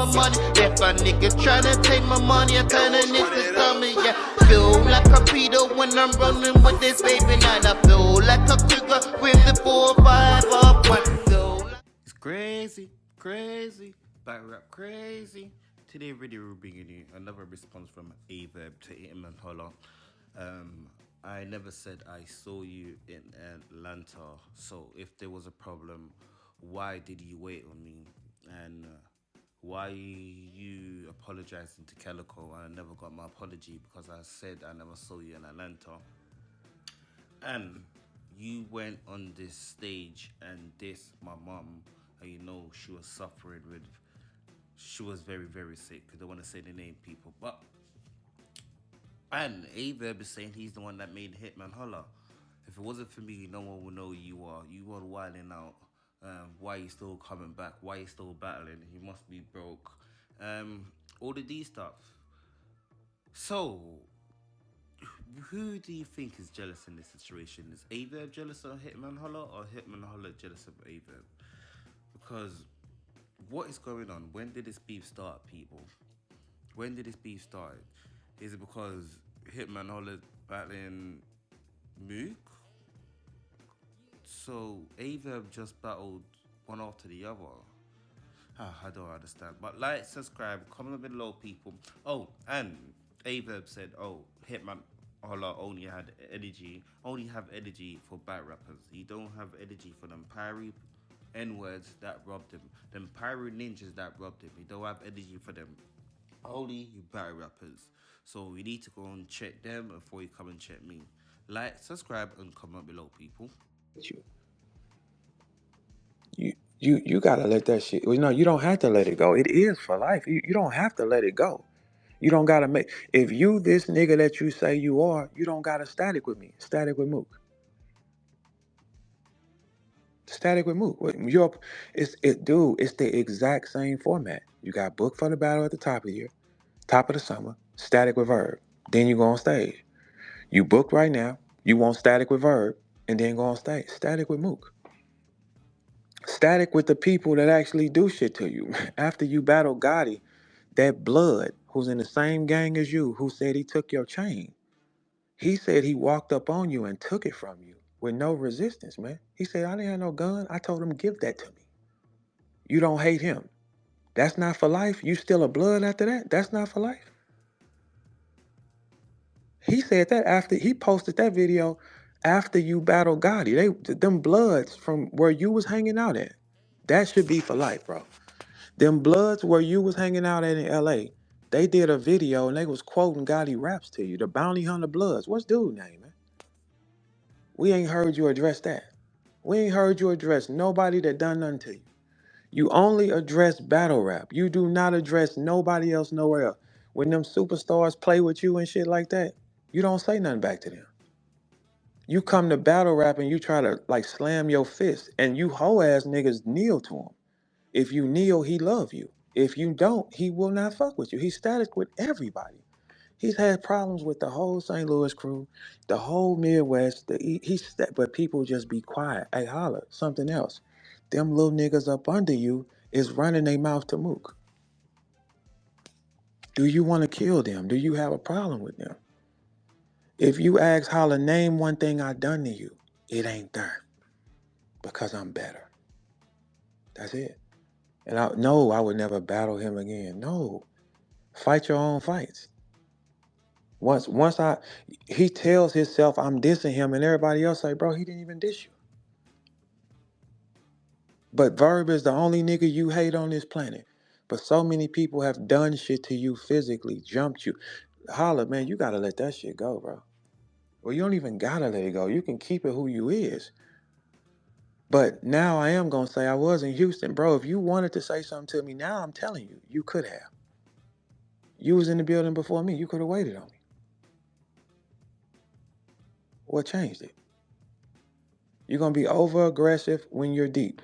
my money. If a nigga tryna take my money, I turn it into stomach, yeah. Feel like a Peter when I'm running with this baby night. I feel like a cougar with the 4-5 up one. It's crazy, crazy, battle rap crazy. Today video we're bringing you another response from Verb to Hitman Holla. I never said I saw you in Atlanta, so if there was a problem, why did you wait on me? And why you apologizing to Calico? I never got my apology because I said I never saw you in Atlanta. And you went on this stage and dissed my mom, and you know she was suffering with, she was very, very sick. I don't want to say the name, people, but and Verb is saying he's the one that made Hitman Holla. If it wasn't for me, no one would know who you are. You are wilding out. Why you still coming back? Why you still battling? You must be broke. All of these stuff. So, who do you think is jealous in this situation? Is Verb jealous of Hitman Holla, or Hitman Holla jealous of Verb? Because what is going on? When did this beef start, people? When did this beef start? Is it because Hitman Holla battling Mook? So Verb just battled one after the other. I don't understand. But like, subscribe, comment below, people. Oh, and Verb said, oh, Hitman Holla only have energy for battle rappers. He don't have energy for them pyro N-words that robbed him. Them pyro ninjas that robbed him. He don't have energy for them. Only battle rappers. So we need to go and check them before you come and check me. Like, subscribe, and comment below, people. You gotta let that shit. You know, you don't have to let it go. It is for life. You don't have to let it go. You don't gotta make. If you this nigga that you say you are, you don't gotta static with me. Static with Mook. Static with Mook. Dude. It's the exact same format. You got book for the battle at the top of the year, top of the summer. Static with Verb. Then you go on stage. You booked right now. You want static with Verb, and then go on stage. Static with Mook. Static with the people that actually do shit to you. After you battle Gotti, that blood who's in the same gang as you, who said he took your chain. He said he walked up on you and took it from you with no resistance, man. He said, I didn't have no gun. I told him, give that to me. You don't hate him. That's not for life. You still a blood after that? That's not for life. He said that after he posted that video after you battled Gotti. Them bloods from where you was hanging out at. That should be for life, bro. Them bloods where you was hanging out at in LA, they did a video and they was quoting Gotti raps to you. The Bounty Hunter Bloods. What's dude's name, man? We ain't heard you address that. We ain't heard you address nobody that done nothing to you. You only address battle rap. You do not address nobody else nowhere else. When them superstars play with you and shit like that, you don't say nothing back to them. You come to battle rap and you try to like slam your fist, and you hoe ass niggas kneel to him. If you kneel, he love you. If you don't, he will not fuck with you. He's static with everybody. He's had problems with the whole St. Louis crew, the whole Midwest. But people just be quiet. Hey, holla, something else. Them little niggas up under you is running their mouth to Mook. Do you want to kill them? Do you have a problem with them? If you ask Holla, name one thing I done to you, it ain't there. Because I'm better. That's it. And I would never battle him again. No. Fight your own fights. He tells himself I'm dissing him, and everybody else say, bro, he didn't even diss you. But Verb is the only nigga you hate on this planet. But so many people have done shit to you physically, jumped you. Holla, man, you gotta let that shit go, bro. Well, you don't even gotta let it go. You can keep it who you is. But now I am gonna say I was in Houston, bro. If you wanted to say something to me now, I'm telling you, you could have. You was in the building before me. You could have waited on me. What changed it? You're going to be over-aggressive when you're deep.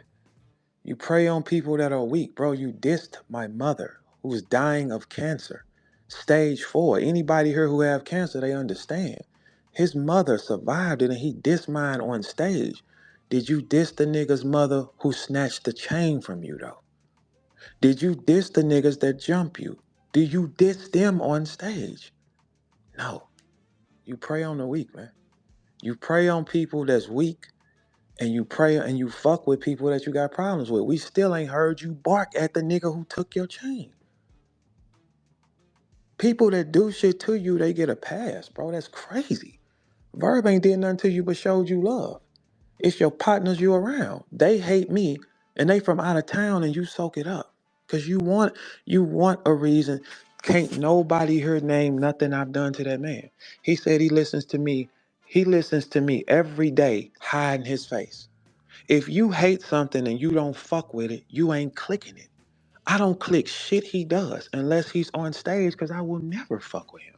You prey on people that are weak. Bro, you dissed my mother who was dying of cancer. Stage 4. Anybody here who have cancer, they understand. His mother survived it and he dissed mine on stage. Did you diss the nigga's mother who snatched the chain from you, though? Did you diss the niggas that jump you? Do you diss them on stage? No. You prey on the weak, man. You prey on people that's weak, and you pray and you fuck with people that you got problems with. We still ain't heard you bark at the nigga who took your chain. People that do shit to you, they get a pass, bro. That's crazy. Verb ain't did nothing to you but showed you love. It's your partners you around. They hate me and they from out of town and you soak it up. Cause you want a reason. Can't nobody here name nothing I've done to that man. He said he listens to me. He listens to me every day, hiding his face. If you hate something and you don't fuck with it, you ain't clicking it. I don't click shit he does unless he's on stage because I will never fuck with him.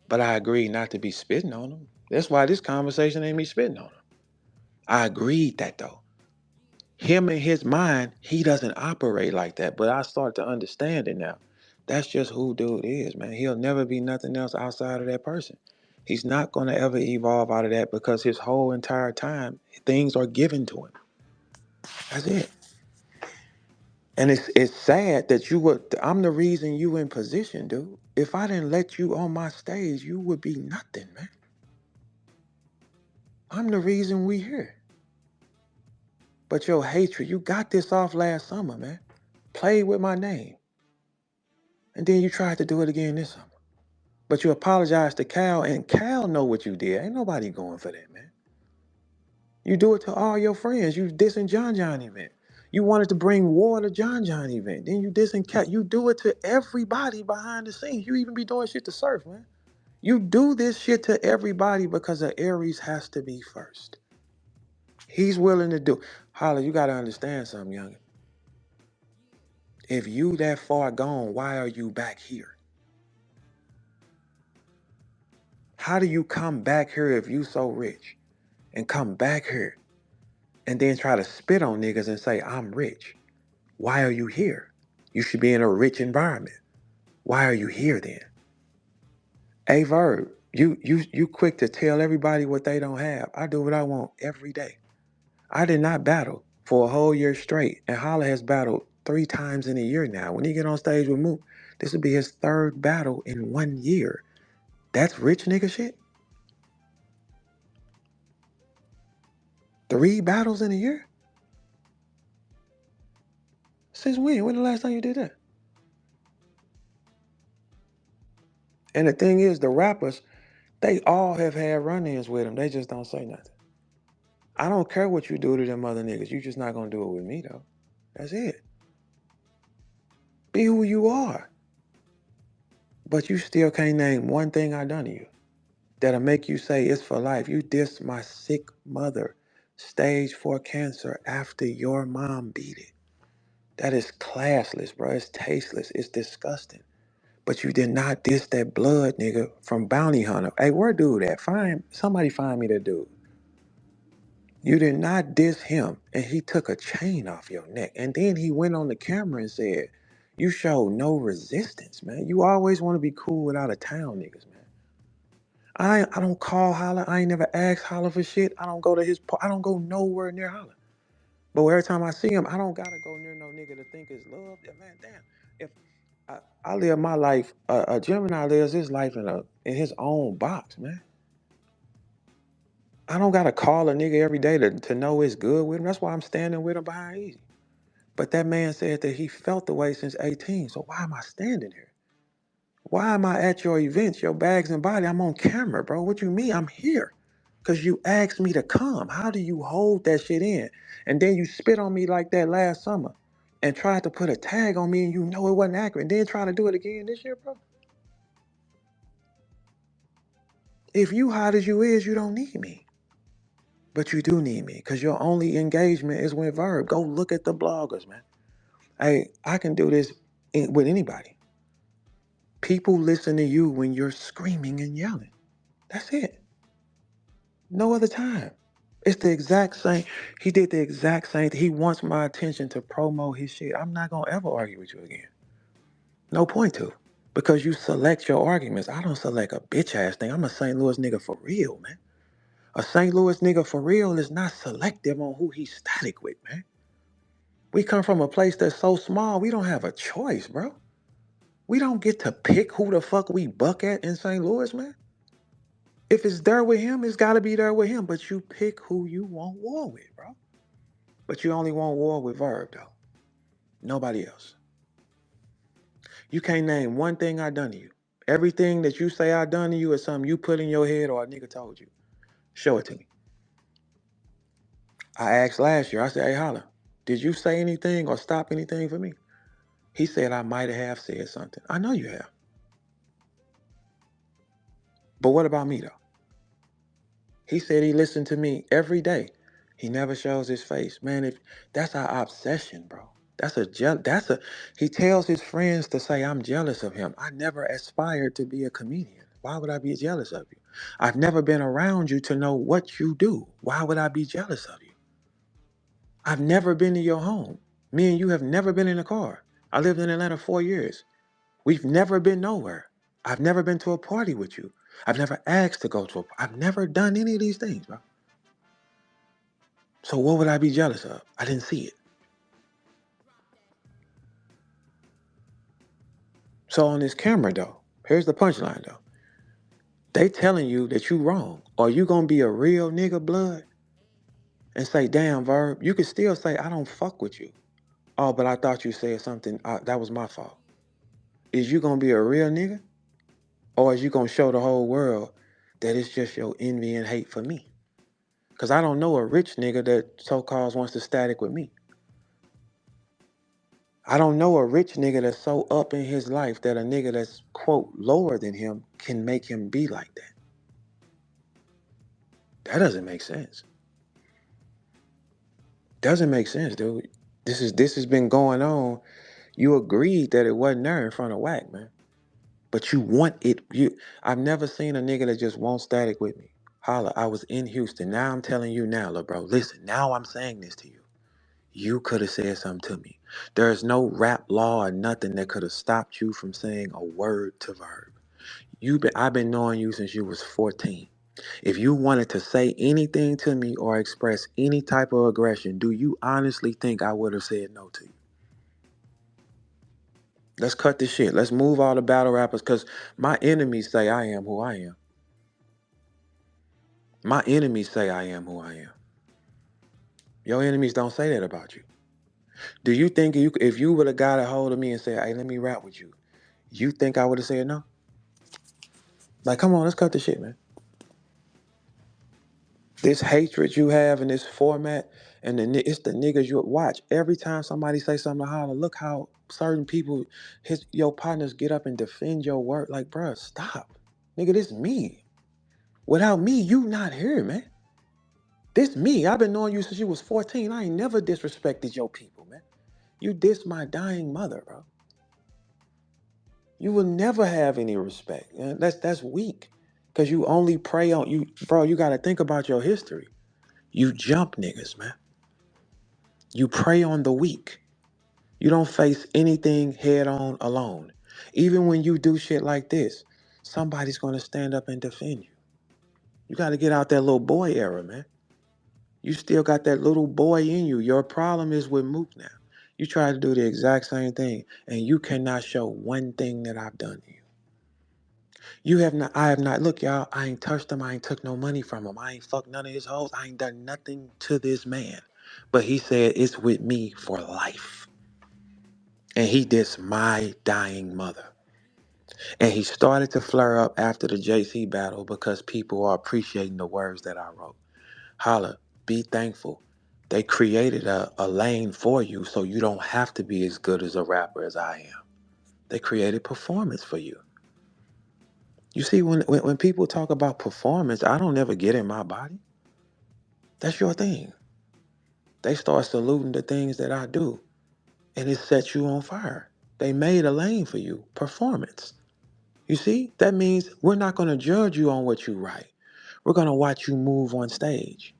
But I agree not to be spitting on him. That's why this conversation ain't me spitting on him. I agreed that though. Him in his mind, he doesn't operate like that. But I start to understand it now. That's just who dude is, man. He'll never be nothing else outside of that person. He's not going to ever evolve out of that because his whole entire time, things are given to him. That's it. And it's sad that I'm the reason you in position, dude. If I didn't let you on my stage, you would be nothing, man. I'm the reason we here. But your hatred, you got this off last summer, man. Played with my name. And then you tried to do it again this summer. But you apologized to Cal, and Cal know what you did. Ain't nobody going for that, man. You do it to all your friends. You dissing John John event. You wanted to bring war to John John event. Then you dissing Cal. You do it to everybody behind the scenes. You even be doing shit to Surf, man. You do this shit to everybody because of Aries has to be first. He's willing to do. Holla, you got to understand something, youngin. If you that far gone, why are you back here? How do you come back here if you so rich and come back here and then try to spit on niggas and say, I'm rich? Why are you here? You should be in a rich environment. Why are you here then? Hey, Verb, you quick to tell everybody what they don't have. I do what I want every day. I did not battle for a whole year straight, and Holla has battled 3 times in a year now. When he get on stage with Mook, this will be his 3rd battle in 1 year. That's rich nigga shit? 3 battles in a year? Since when? When the last time you did that? And the thing is, the rappers, they all have had run-ins with him. They just don't say nothing. I don't care what you do to them other niggas. You just not gonna do it with me, though. That's it. Be who you are. But you still can't name one thing I done to you that'll make you say it's for life. You dissed my sick mother, stage 4 cancer, after your mom beat it. That is classless, bro. It's tasteless. It's disgusting. But you did not diss that blood nigga from Bounty Hunter. Hey, where dude at? Somebody find me that dude. You did not diss him, and he took a chain off your neck. And then he went on the camera and said, you showed no resistance, man. You always want to be cool with out of town niggas, man. I don't call Holla. I ain't never asked Holla for shit. I don't go to I don't go nowhere near Holla. But every time I see him, I don't gotta go near no nigga to think it's love. Yeah, man, damn. If I live my life, a Gemini lives his life in his own box, man. I don't gotta call a nigga every day to know it's good with him. That's why I'm standing with him behind easy. But that man said that he felt the way since 18. So why am I standing here? Why am I at your events, your bags and body? I'm on camera, bro. What you mean? I'm here. Because you asked me to come. How do you hold that shit in? And then you spit on me like that last summer and tried to put a tag on me and you know it wasn't accurate. And then try to do it again this year, bro. If you hot as you is, you don't need me. But you do need me because your only engagement is with Verb. Go look at the bloggers, man. Hey, I can do this with anybody. People listen to you when you're screaming and yelling. That's it. No other time. It's the exact same. He did the exact same. He wants my attention to promote his shit. I'm not going to ever argue with you again. No point to. Because you select your arguments. I don't select a bitch ass thing. I'm a St. Louis nigga for real, man. A St. Louis nigga for real is not selective on who he's static with, man. We come from a place that's so small, we don't have a choice, bro. We don't get to pick who the fuck we buck at in St. Louis, man. If it's there with him, it's got to be there with him. But you pick who you want war with, bro. But you only want war with Verb, though. Nobody else. You can't name one thing I done to you. Everything that you say I done to you is something you put in your head or a nigga told you. Show it to me. I asked last year, I said, hey, Holla, did you say anything or stop anything for me? He said I might have said something. I know you have. But what about me, though? He said he listened to me every day. He never shows his face. Man, if that's our obsession, bro. He tells his friends to say I'm jealous of him. I never aspired to be a comedian. Why would I be jealous of you? I've never been around you to know what you do. Why would I be jealous of you? I've never been to your home. Me and you have never been in a car. I lived in Atlanta 4 years. We've never been nowhere. I've never been to a party with you. I've never asked to go to I've never done any of these things, bro. So what would I be jealous of? I didn't see it. So on this camera, though, here's the punchline, though. They telling you that you wrong. Are you going to be a real nigga blood and say, damn, Verb? You could still say, I don't fuck with you. Oh, but I thought you said something. That was my fault. Is you going to be a real nigga? Or is you going to show the whole world that it's just your envy and hate for me? Because I don't know a rich nigga that so-called wants to static with me. I don't know a rich nigga that's so up in his life that a nigga that's, quote, lower than him can make him be like that. That doesn't make sense. Doesn't make sense, dude. This has been going on. You agreed that it wasn't there in front of Whack, man. But you want it. I've never seen a nigga that just won't static with me. Holla, I was in Houston. Now I'm telling you now, lil' bro. Listen, now I'm saying this to you. You could have said something to me. There's no rap law or nothing that could have stopped you from saying a word to Verb. I've been knowing you since you was 14. If you wanted to say anything to me or express any type of aggression, do you honestly think I would have said no to you? Let's cut this shit. Let's move all the battle rappers, because my enemies say I am who I am. My enemies say I am who I am. Your enemies don't say that about you. Do you think if you would have got a hold of me and said, hey, let me rap with you, you think I would have said no? Like, come on, let's cut this shit, man. This hatred you have in this format, and it's the niggas you watch. Every time somebody say something to Holla, look how certain people, your partners get up and defend your work. Like, bruh, stop. Nigga, this me. Without me, you not here, man. This me. I've been knowing you since you was 14. I ain't never disrespected your people, man. You diss my dying mother, bro. You will never have any respect. Man. That's weak. Cause you only prey on you, bro. You gotta think about your history. You jump niggas, man. You prey on the weak. You don't face anything head on alone. Even when you do shit like this, somebody's gonna stand up and defend you. You gotta get out that little boy era, man. You still got that little boy in you. Your problem is with Mook now. You try to do the exact same thing, and you cannot show one thing that I've done to you. I have not, look, y'all, I ain't touched him. I ain't took no money from him. I ain't fucked none of his hoes. I ain't done nothing to this man. But he said it's with me for life. And he dissed my dying mother. And he started to flare up after the JC battle because people are appreciating the words that I wrote. Holla, be thankful. They created a lane for you so you don't have to be as good as a rapper as I am. They created performance for you. You see, when people talk about performance, I don't ever get in my body. That's your thing. They start saluting the things that I do, and it sets you on fire. They made a lane for you. Performance. You see, that means we're not going to judge you on what you write. We're going to watch you move on stage.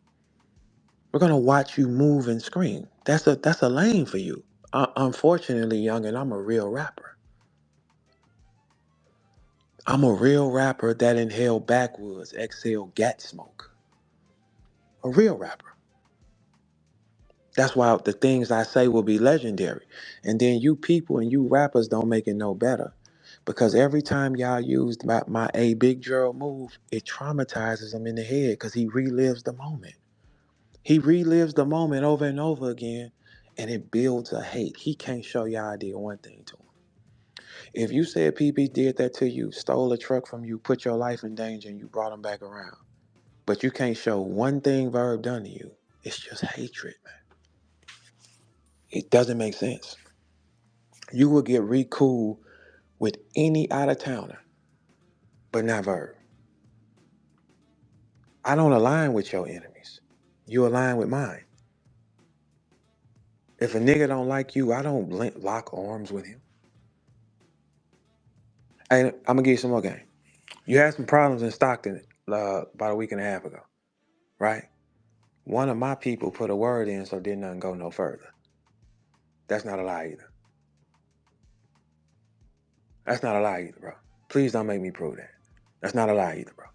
We're going to watch you move and scream. That's a lane for you. Unfortunately, youngin', I'm a real rapper. I'm a real rapper that inhale backwoods, exhale gat smoke. A real rapper. That's why the things I say will be legendary. And then you people and you rappers don't make it no better. Because every time y'all use my A Big Gerald move, it traumatizes him in the head because he relives the moment. He relives the moment over and over again, and it builds a hate. He can't show y'all I did one thing to him. If you said PB did that to you, stole a truck from you, put your life in danger, and you brought him back around, but you can't show one thing Verb done to you, it's just hatred, man. It doesn't make sense. You will get re-cool with any out-of-towner, but not Verb. I don't align with your enemies. You align with mine. If a nigga don't like you, I don't lock arms with him. Hey, I'm gonna give you some more game. You had some problems in Stockton about a week and a half ago, right? One of my people put a word in, so did nothing go no further. That's not a lie either. That's not a lie either, bro. Please don't make me prove that. That's not a lie either, bro.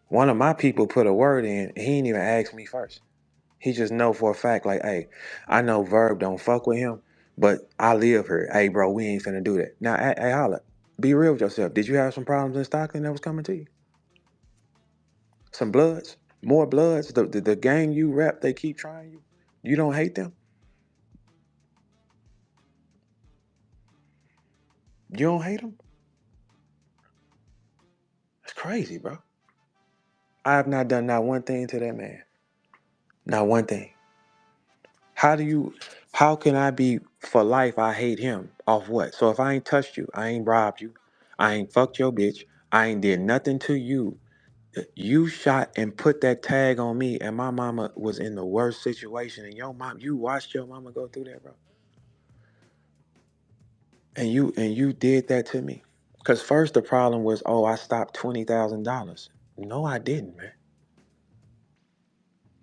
One of my people put a word in, and he didn't even ask me first. He just know for a fact, like, hey, I know Verb don't fuck with him, but I live here. Hey, bro, we ain't finna do that. Now, hey, Holla, be real with yourself. Did you have some problems in Stockton that was coming to you? Some bloods? More bloods? The gang you rep, they keep trying you? You don't hate them? You don't hate them? That's crazy, bro. I have not done not one thing to that man. Not one thing. How can I be for life I hate him off what? So if I ain't touched you, I ain't robbed you, I ain't fucked your bitch, I ain't did nothing to you. You shot and put that tag on me, and my mama was in the worst situation, and you watched your mama go through that, bro. And you did that to me. Cause first the problem was, oh, I stopped $20,000. No, I didn't, man.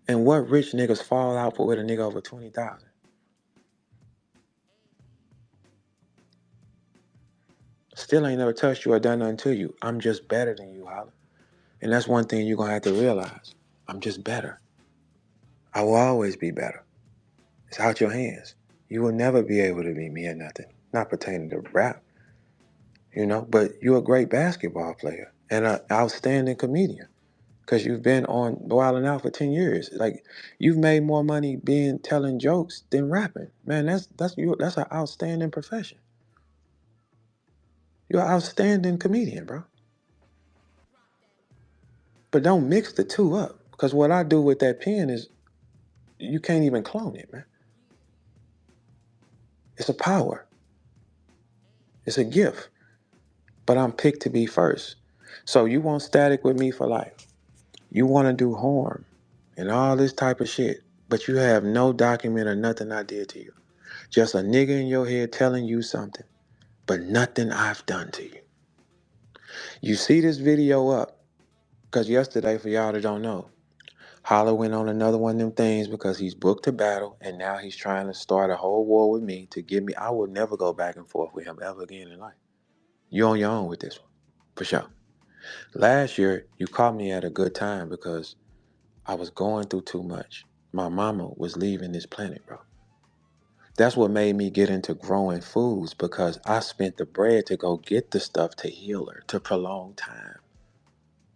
And what rich niggas fall out with a nigga over 20,000? Still ain't never touched you or done nothing to you. I'm just better than you, Holla. And that's one thing you're gonna have to realize. I'm just better. I will always be better. It's out your hands. You will never be able to be me or nothing. Not pertaining to rap, but you're a great basketball player and an outstanding comedian. Cause you've been on Wild 'N Out for 10 years. Like you've made more money telling jokes than rapping. Man, that's an outstanding profession. You're an outstanding comedian, bro. But don't mix the two up. Because what I do with that pen is you can't even clone it, man. It's a power. It's a gift. But I'm picked to be first. So you want static with me for life. You want to do harm and all this type of shit. But you have no document or nothing I did to you. Just a nigga in your head telling you something. But nothing I've done to you. You see this video up. Because yesterday, for y'all that don't know, Holla went on another one of them things because he's booked to battle, and now he's trying to start a whole war with me to get me. I will never go back and forth with him ever again in life. You're on your own with this one, for sure. Last year, you caught me at a good time because I was going through too much. My mama was leaving this planet, bro. That's what made me get into growing foods because I spent the bread to go get the stuff to heal her, to prolong time.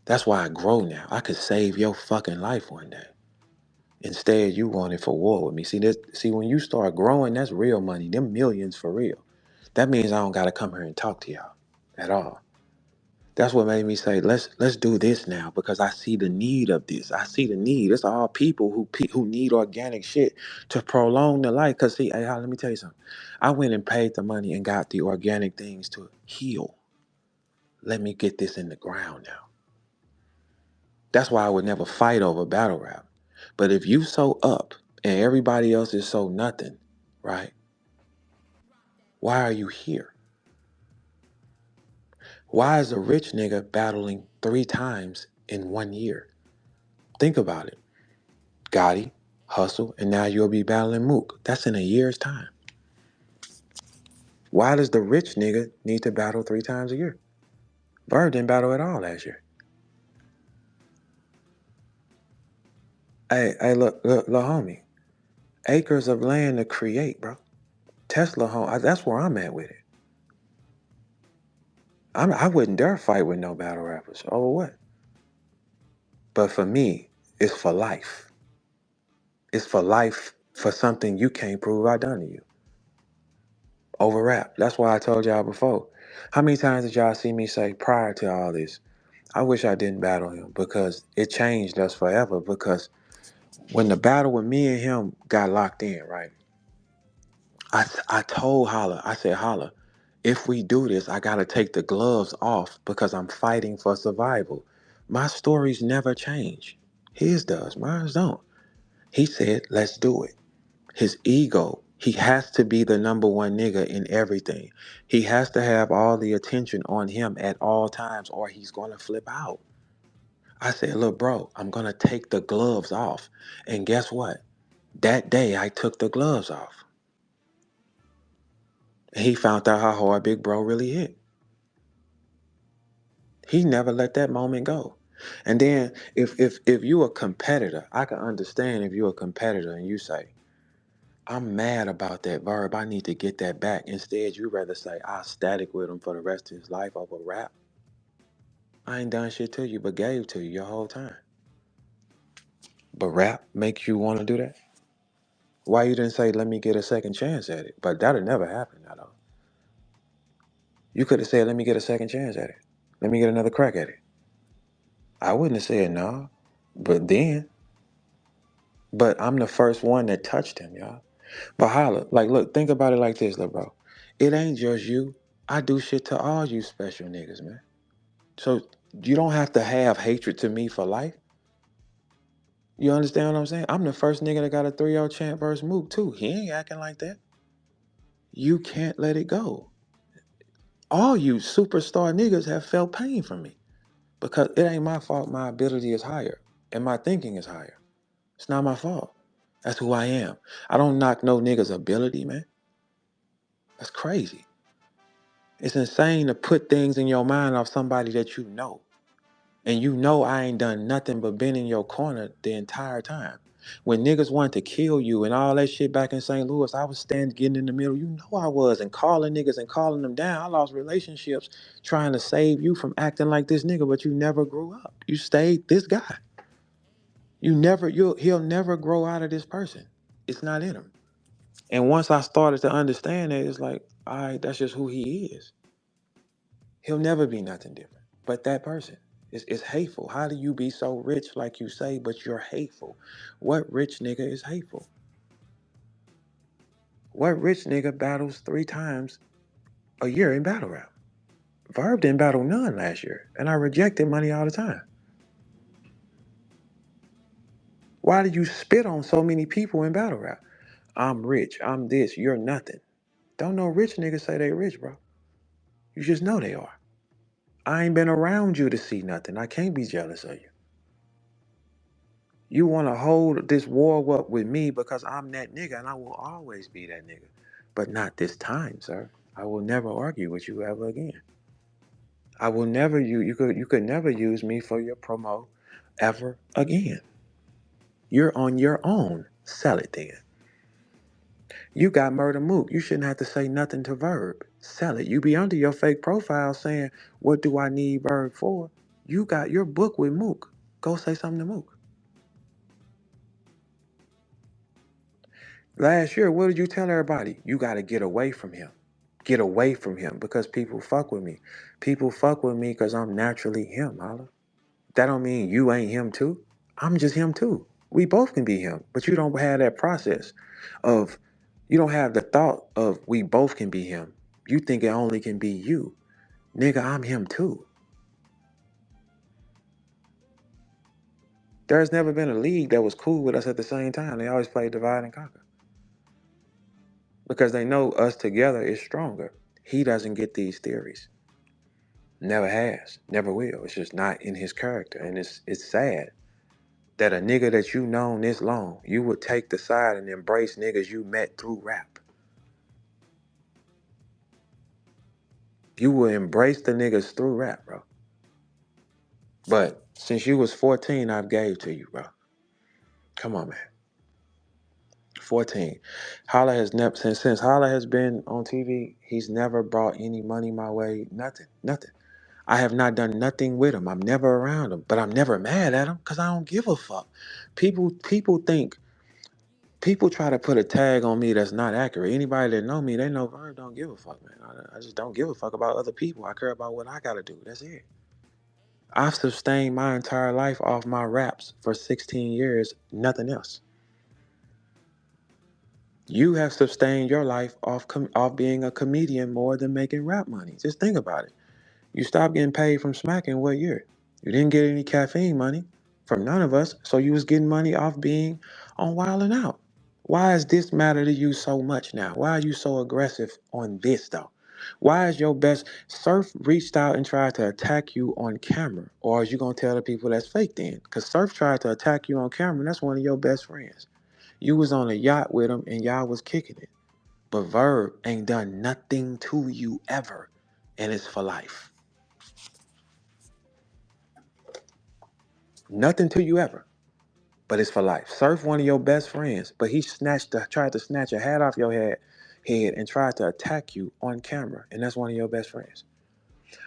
That's why I grow now. I could save your fucking life one day. Instead, you wanted for war with me. See, when you start growing, that's real money. Them millions for real. That means I don't gotta come here and talk to y'all at all. That's what made me say, let's do this now because I see the need of this. I see the need. It's all people who need organic shit to prolong the life. Cause see, hey, let me tell you something. I went and paid the money and got the organic things to heal. Let me get this in the ground now. That's why I would never fight over battle rap. But if you so up and everybody else is so nothing, right? Why are you here? Why is a rich nigga battling 3 times in 1 year? Think about it. Gotti, Hustle, and now you'll be battling Mook. That's in a year's time. Why does the rich nigga need to battle 3 times a year? Verb didn't battle at all last year. Hey, look, homie. Acres of land to create, bro. Tesla home. That's where I'm at with it. I wouldn't dare fight with no battle rappers. Over what? But for me, it's for life. It's for life for something you can't prove I done to you. Over rap. That's why I told y'all before. How many times did y'all see me say prior to all this, I wish I didn't battle him because it changed us forever. Because when the battle with me and him got locked in, right? I told Holla, I said, Holla, if we do this, I gotta take the gloves off because I'm fighting for survival. My stories never change. His does, mine don't. He said, let's do it. His ego, he has to be the number one nigga in everything. He has to have all the attention on him at all times or he's gonna flip out. I said, look, bro, I'm gonna take the gloves off. And guess what? That day I took the gloves off. And he found out how hard Big Bro really hit. He never let that moment go. And then if you a competitor, I can understand if you're a competitor and you say, I'm mad about that verb, I need to get that back. Instead, you rather say, I'll static with him for the rest of his life over rap. I ain't done shit to you but gave to you your whole time. But rap makes you want to do that? Why you didn't say, let me get a second chance at it? But that'll never happen at all. You could have said, let me get a second chance at it. Let me get another crack at it. I wouldn't have said no. But I'm the first one that touched him, y'all. But holla, like, look, think about it like this, look, bro. It ain't just you. I do shit to all you special niggas, man. So you don't have to have hatred to me for life. You understand what I'm saying? I'm the first nigga that got a 3-0 champ versus Mook, too. He ain't acting like that. You can't let it go. All you superstar niggas have felt pain from me because it ain't my fault my ability is higher and my thinking is higher. It's not my fault. That's who I am. I don't knock no nigga's ability, man. That's crazy. It's insane to put things in your mind off somebody that you know. And you know I ain't done nothing but been in your corner the entire time. When niggas wanted to kill you and all that shit back in St. Louis, I was standing getting in the middle. You know I was, and calling niggas and calling them down. I lost relationships trying to save you from acting like this nigga, but you never grew up. You stayed this guy. He'll never grow out of this person. It's not in him. And once I started to understand that, it's like, all right, that's just who he is. He'll never be nothing different but that person. It's hateful. How do you be so rich like you say, but you're hateful? What rich nigga is hateful? What rich nigga battles 3 times a year in battle rap? Verb didn't battle none last year, and I rejected money all the time. Why do you spit on so many people in battle rap? I'm rich, I'm this, you're nothing. Don't no rich niggas say they rich, bro. You just know they are. I ain't been around you to see nothing. I can't be jealous of you. You want to hold this war up with me because I'm that nigga and I will always be that nigga. But not this time, sir. I will never argue with you ever again. I will never you could never use me for your promo ever again. You're on your own. Sell it then. You got Murder Mook. You shouldn't have to say nothing to Verb. Sell it. You be under your fake profile saying, what do I need Verb for? You got your book with Mook. Go say something to Mook. Last year, what did you tell everybody? You got to get away from him. Get away from him because people fuck with me. People fuck with me because I'm naturally him, Holla. That don't mean you ain't him too. I'm just him too. We both can be him, but you don't have that process of, you don't have the thought of we both can be him. You think it only can be you. Nigga, I'm him too. There's never been a league that was cool with us at the same time. They always play divide and conquer. Because they know us together is stronger. He doesn't get these theories. Never has. Never will. It's just not in his character. And it's sad that a nigga that you known this long, you would take the side and embrace niggas you met through rap. You will embrace the niggas through rap, bro. But since you was 14, I've gave to you, bro. Come on, man. 14. Holla has never since Holla has been on TV, he's never brought any money my way. Nothing. Nothing. I have not done nothing with him. I'm never around him, but I'm never mad at him because I don't give a fuck. People try to put a tag on me that's not accurate. Anybody that know me, they know Verb don't give a fuck, man. I just don't give a fuck about other people. I care about what I gotta do. That's it. I've sustained my entire life off my raps for 16 years, nothing else. You have sustained your life off being a comedian more than making rap money. Just think about it. You stopped getting paid from smacking what year? You didn't get any caffeine money from none of us, so you was getting money off being on Wild 'N Out. Why does this matter to you so much now? Why are you so aggressive on this though? Why is your best Surf reached out and tried to attack you on camera? Or is you gonna tell the people that's fake then? Because Surf tried to attack you on camera and that's one of your best friends. You was on a yacht with him and y'all was kicking it. But Verb ain't done nothing to you ever. And it's for life. Nothing to you ever. But it's for life. Surf one of your best friends, but he tried to snatch a hat off your head and tried to attack you on camera, and that's one of your best friends.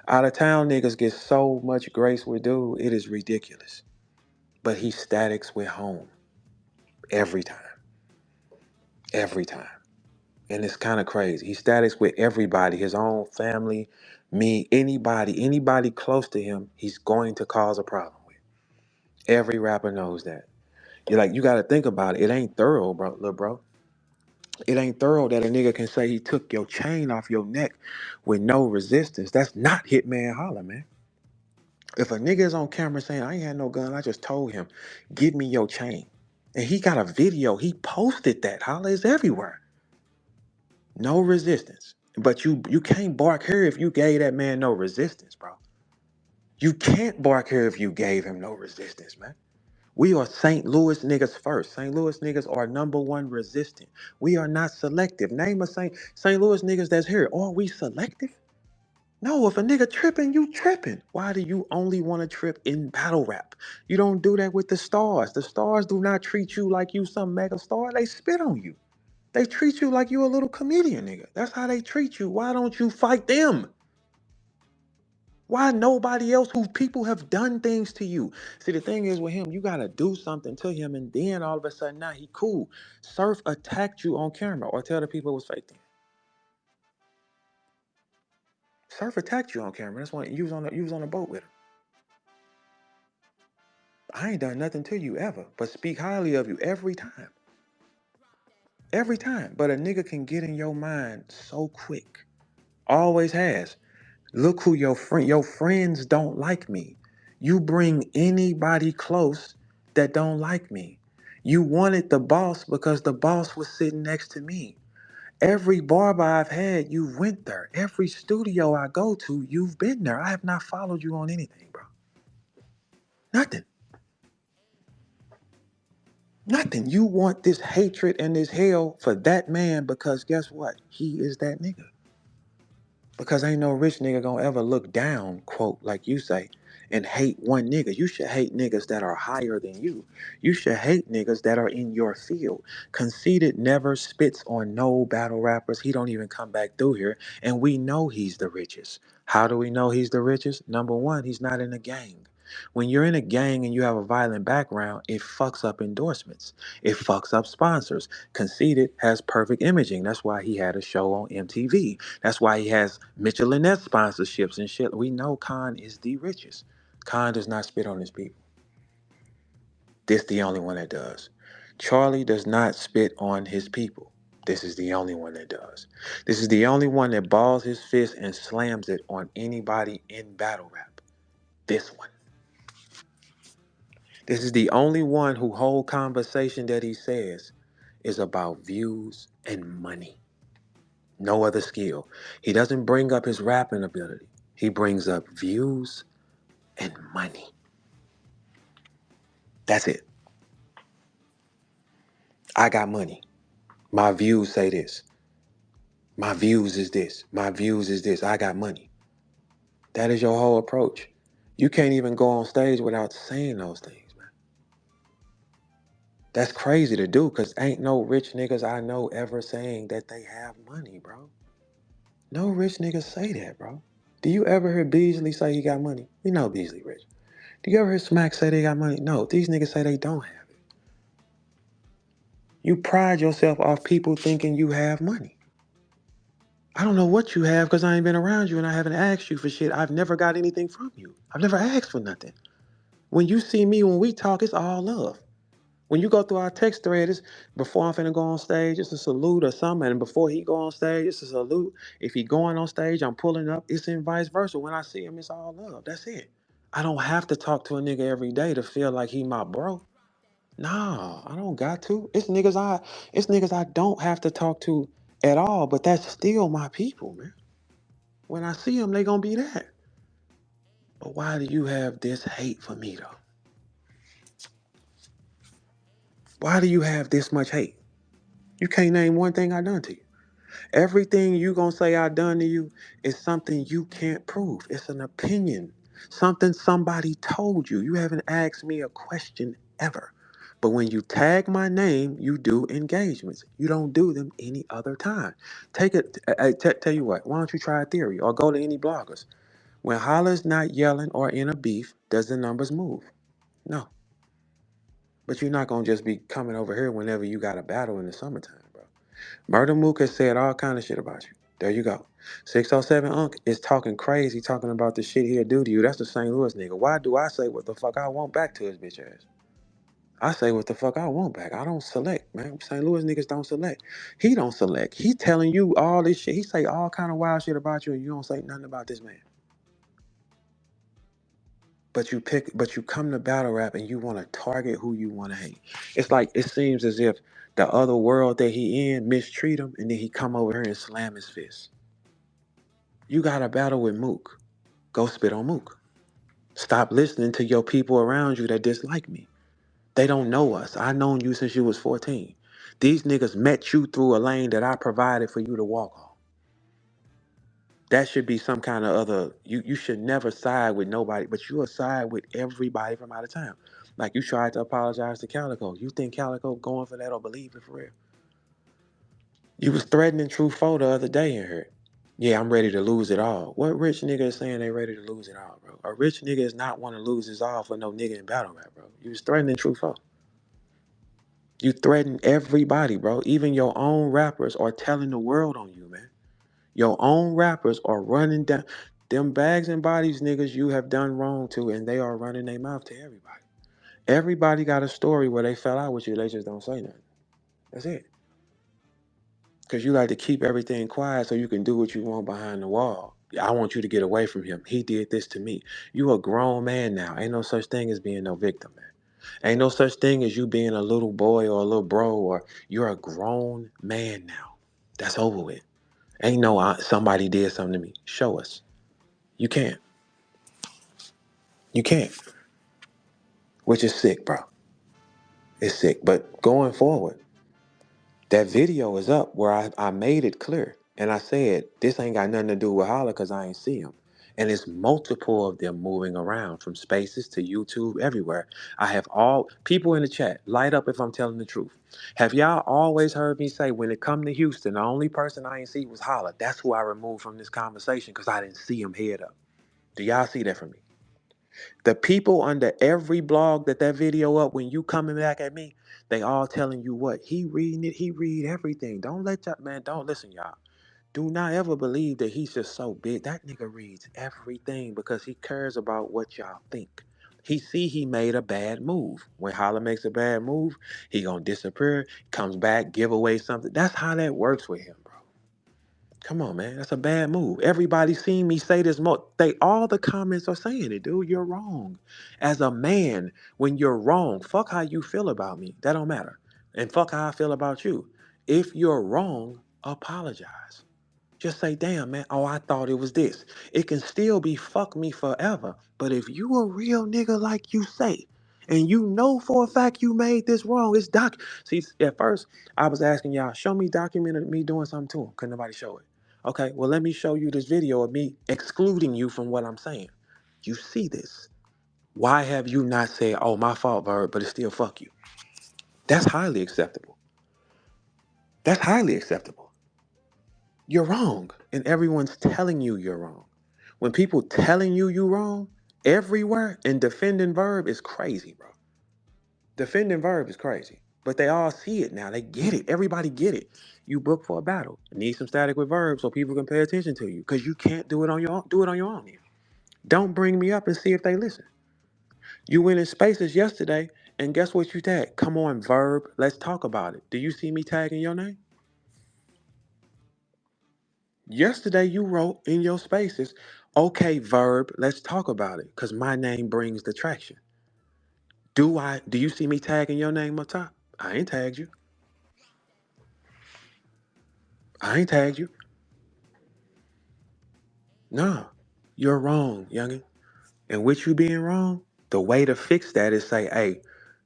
Out of town niggas get so much grace with dude, it is ridiculous. But he statics with home every time, every time, and it's kind of crazy. He statics with everybody, his own family, me, anybody close to him. He's going to cause a problem with. Every rapper knows that. You got to think about it. It ain't thorough, bro, little bro. It ain't thorough that a nigga can say he took your chain off your neck with no resistance. That's not Hitman Holla, man. If a nigga is on camera saying, I ain't had no gun, I just told him, give me your chain. And he got a video, he posted that. Holla is everywhere. No resistance. But you can't bark here if you gave that man no resistance, bro. You can't bark here if you gave him no resistance, man. We are St. Louis niggas first. St. Louis niggas are number one resistant. We are not selective. Name a St. Louis niggas that's here. Are we selective? No, if a nigga tripping, you tripping. Why do you only want to trip in battle rap? You don't do that with the stars. The stars do not treat you like you some mega star. They spit on you. They treat you like you a little comedian, nigga. That's how they treat you. Why don't you fight them? Why nobody else who people have done things to you? See, the thing is with him, you gotta do something to him, and then all of a sudden now he cool. Surf attacked you on camera, or tell the people it was fake then. Surf attacked you on camera. That's when you was on a boat with him. I ain't done nothing to you ever, but speak highly of you every time. Every time. But a nigga can get in your mind so quick. Always has. Look who your friends don't like me. You bring anybody close that don't like me. You wanted the boss because the boss was sitting next to me. Every barber I've had, you went there. Every studio I go to, you've been there. I have not followed you on anything, bro. Nothing. Nothing. You want this hatred and this hell for that man because guess what? He is that nigga. Because ain't no rich nigga gonna ever look down, quote, like you say, and hate one nigga. You should hate niggas that are higher than you. You should hate niggas that are in your field. Conceited never spits on no battle rappers. He don't even come back through here. And we know he's the richest. How do we know he's the richest? Number one, he's not in a gang. When you're in a gang and you have a violent background, it fucks up endorsements. It fucks up sponsors. Conceited has perfect imaging. That's why he had a show on MTV. That's why he has Michelinette sponsorships and shit. We know Khan is the richest. Khan does not spit on his people. This the only one that does. Charlie does not spit on his people. This is the only one that does. This is the only one that balls his fist and slams it on anybody in battle rap. This one. This is the only one who whole conversation that he says is about views and money. No other skill. He doesn't bring up his rapping ability. He brings up views and money. That's it. I got money. My views say this. My views is this. My views is this. I got money. That is your whole approach. You can't even go on stage without saying those things, man. That's crazy to do because ain't no rich niggas I know ever saying that they have money, bro. No rich niggas say that, bro. Do you ever hear Beasley say he got money? You know Beasley rich. Do you ever hear Smack say they got money? No, these niggas say they don't have it. You pride yourself off people thinking you have money. I don't know what you have because I ain't been around you and I haven't asked you for shit. I've never got anything from you. I've never asked for nothing. When you see me, when we talk, it's all love. When you go through our text thread, it's before I'm finna go on stage, it's a salute or something. And before he go on stage, it's a salute. If he going on stage, I'm pulling up. It's in vice versa. When I see him, it's all love. That's it. I don't have to talk to a nigga every day to feel like he my bro. Nah, I don't got to. It's niggas I don't have to talk to at all, but that's still my people, man. When I see them, they gonna be that. But why do you have this hate for me though? Why do you have this much hate? You can't name one thing I done to you. Everything you gonna say I done to you is something you can't prove. It's an opinion. Something somebody told you. You haven't asked me a question ever. But when you tag my name, you do engagements. You don't do them any other time. Take it. Tell you what. Why don't you try a theory or go to any bloggers? When Holla's not yelling or in a beef, does the numbers move? No. But you're not gonna just be coming over here whenever you got a battle in the summertime, bro. Murder Mook has said all kind of shit about you. There you go. 607 Unc is talking crazy, talking about the shit he'll do to you. That's the St. Louis nigga. Why do I say what the fuck I want back to his bitch ass? I say what the fuck I want back. I don't select, man. St. Louis niggas don't select. He don't select. He telling you all this shit. He say all kind of wild shit about you, and you don't say nothing about this man. But you come to battle rap and you want to target who you want to hate. It's like it seems as if the other world that he in mistreat him, and then he come over here and slam his fist. You got a battle with Mook. Go spit on Mook. Stop listening to your people around you that dislike me. They don't know us. I known you since you was 14. These niggas met you through a lane that I provided for you to walk on. That should be some kind of other. You should never side with nobody, but you'll side with everybody from out of town. Like you tried to apologize to Calico. You think Calico going for that or believe it for real? You was threatening True Foe the other day in here. Yeah, I'm ready to lose it all. What rich nigga is saying they ready to lose it all, bro? A rich nigga is not want to lose his all for no nigga in battle rap, bro. You was threatening True Foe. You threaten everybody, bro. Even your own rappers are telling the world on you, man. Your own rappers are running down them bags and bodies niggas you have done wrong to, and they are running their mouth to everybody. Everybody got a story where they fell out with you, they just don't say nothing. That's it. Because you like to keep everything quiet so you can do what you want behind the wall. I want you to get away from him. He did this to me. You a grown man now. Ain't no such thing as being no victim, man. Ain't no such thing as you being a little boy or a little bro, or you're a grown man now. That's over with. Ain't no somebody did something to me. Show us. You can't. You can't. Which is sick, bro. It's sick. But going forward, that video is up where I made it clear. And I said, this ain't got nothing to do with Holla because I ain't see him. And it's multiple of them moving around from spaces to YouTube, everywhere. I have all people in the chat, light up if I'm telling the truth. Have y'all always heard me say when it come to Houston, the only person I ain't see was Holla? That's who I removed from this conversation because I didn't see him head up. Do y'all see that from me? The people under every blog that video up, when you coming back at me, they all telling you what? He reading it, he read everything. Don't let y'all, man, don't listen, y'all. Do not ever believe that he's just so big. That nigga reads everything because he cares about what y'all think. He see he made a bad move. When Holla makes a bad move, he gonna disappear, comes back, give away something. That's how that works with him, bro. Come on, man. That's a bad move. Everybody seen me say this. All the comments are saying it, dude. You're wrong. As a man, when you're wrong, fuck how you feel about me. That don't matter. And fuck how I feel about you. If you're wrong, apologize. Just say, damn, man, oh, I thought it was this. It can still be fuck me forever. But if you a real nigga like you say, and you know for a fact you made this wrong, it's See, at first, I was asking y'all, show me documented me doing something to him. Couldn't nobody show it. Okay, well, let me show you this video of me excluding you from what I'm saying. You see this. Why have you not said, oh, my fault, Verb, but it's still fuck you? That's highly acceptable. That's highly acceptable. You're wrong, and everyone's telling you you're wrong. When people telling you wrong everywhere, and defending Verb is crazy, bro. Defending Verb is crazy. But they all see it now. They get it. Everybody get it. You book for a battle. Need some static with Verb so people can pay attention to you. Because you can't do it on your own. Do it on your own. Here. Don't bring me up and see if they listen. You went in spaces yesterday, and guess what you tagged? Come on, Verb. Let's talk about it. Do you see me tagging your name? Yesterday you wrote in your spaces, okay, Verb, let's talk about it. Because my name brings the traction. Do you see me tagging your name up top? I ain't tagged you. I ain't tagged you. No. You're wrong, youngin'. And with you being wrong, the way to fix that is say, hey,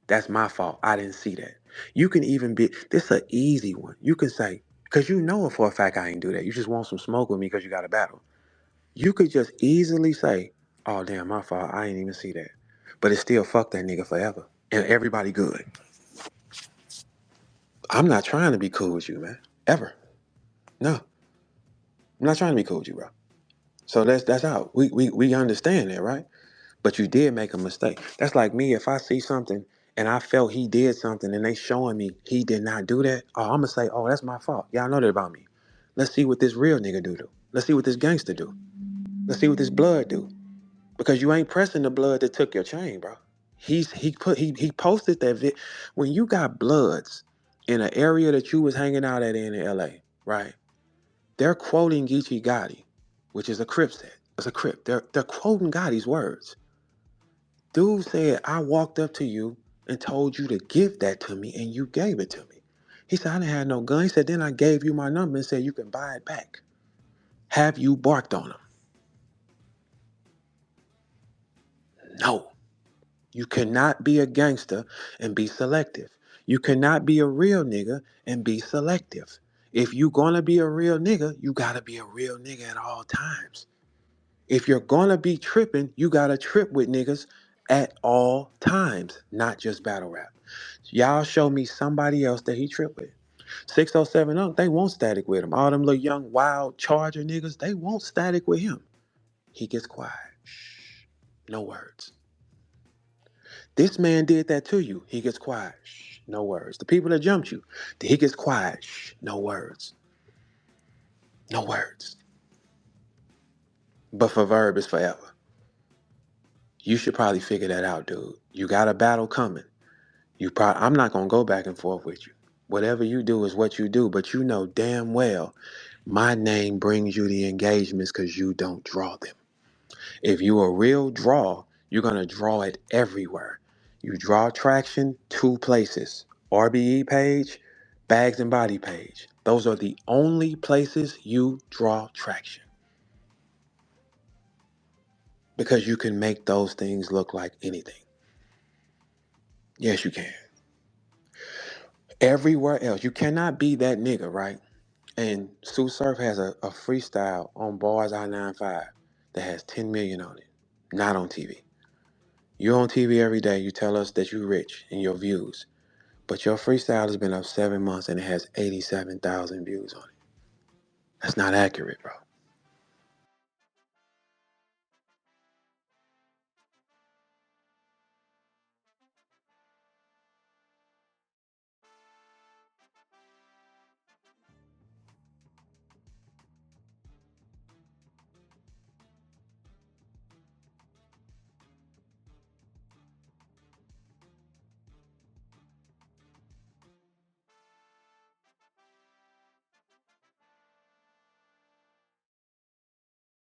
that's my fault. I didn't see that. You can even be, this is an easy one. You can say, because you know for a fact I ain't do that. You just want some smoke with me because you got a battle. You could just easily say, oh, damn, my fault. I ain't even see that. But it's still fuck that nigga forever. And everybody good. I'm not trying to be cool with you, man. Ever. No. I'm not trying to be cool with you, bro. So that's out. We understand that, right? But you did make a mistake. That's like me, if I see something and I felt he did something and they showing me he did not do that, oh, I'm gonna say, oh, that's my fault. Y'all know that about me. Let's see what this real nigga do. Let's see what this gangster do. Let's see what this blood do. Because you ain't pressing the blood that took your chain, bro. He posted that when you got bloods in an area that you was hanging out at in LA, right? They're quoting Geechee Gotti, which is a Crip set. It's a Crip. They're quoting Gotti's words. Dude said, I walked up to you and told you to give that to me, and you gave it to me. He said, I didn't have no gun. He said, then I gave you my number and said you can buy it back. Have you barked on him? No. You cannot be a gangster and be selective. You cannot be a real nigga and be selective. If you gonna be a real nigga, you gotta be a real nigga at all times. If you're gonna be tripping, you gotta trip with niggas at all times, not just battle rap. Y'all show me somebody else that he tripped with. 607 up, they won't static with him. All them little young wild charger niggas, they won't static with him. He gets quiet. Shh. No words. This man did that to you. He gets quiet. Shh. No words. The people that jumped you, he gets quiet. Shh. No words. No words. But for Verb, it's forever. You should probably figure that out, dude. You got a battle coming. I'm not gonna go back and forth with you. Whatever you do is what you do, but you know damn well my name brings you the engagements because you don't draw them. If you a real draw, you're gonna draw it everywhere. You draw traction 2 places: RBE page, bags and body page. Those are the only places you draw traction because you can make those things look like anything. Yes, you can. Everywhere else, you cannot be that nigga, right? And Sue Surf has a freestyle on Bars I-95 that has 10 million on it, not on TV. You're on TV every day, you tell us that you're rich in your views, but your freestyle has been up 7 months and it has 87,000 views on it. That's not accurate, bro.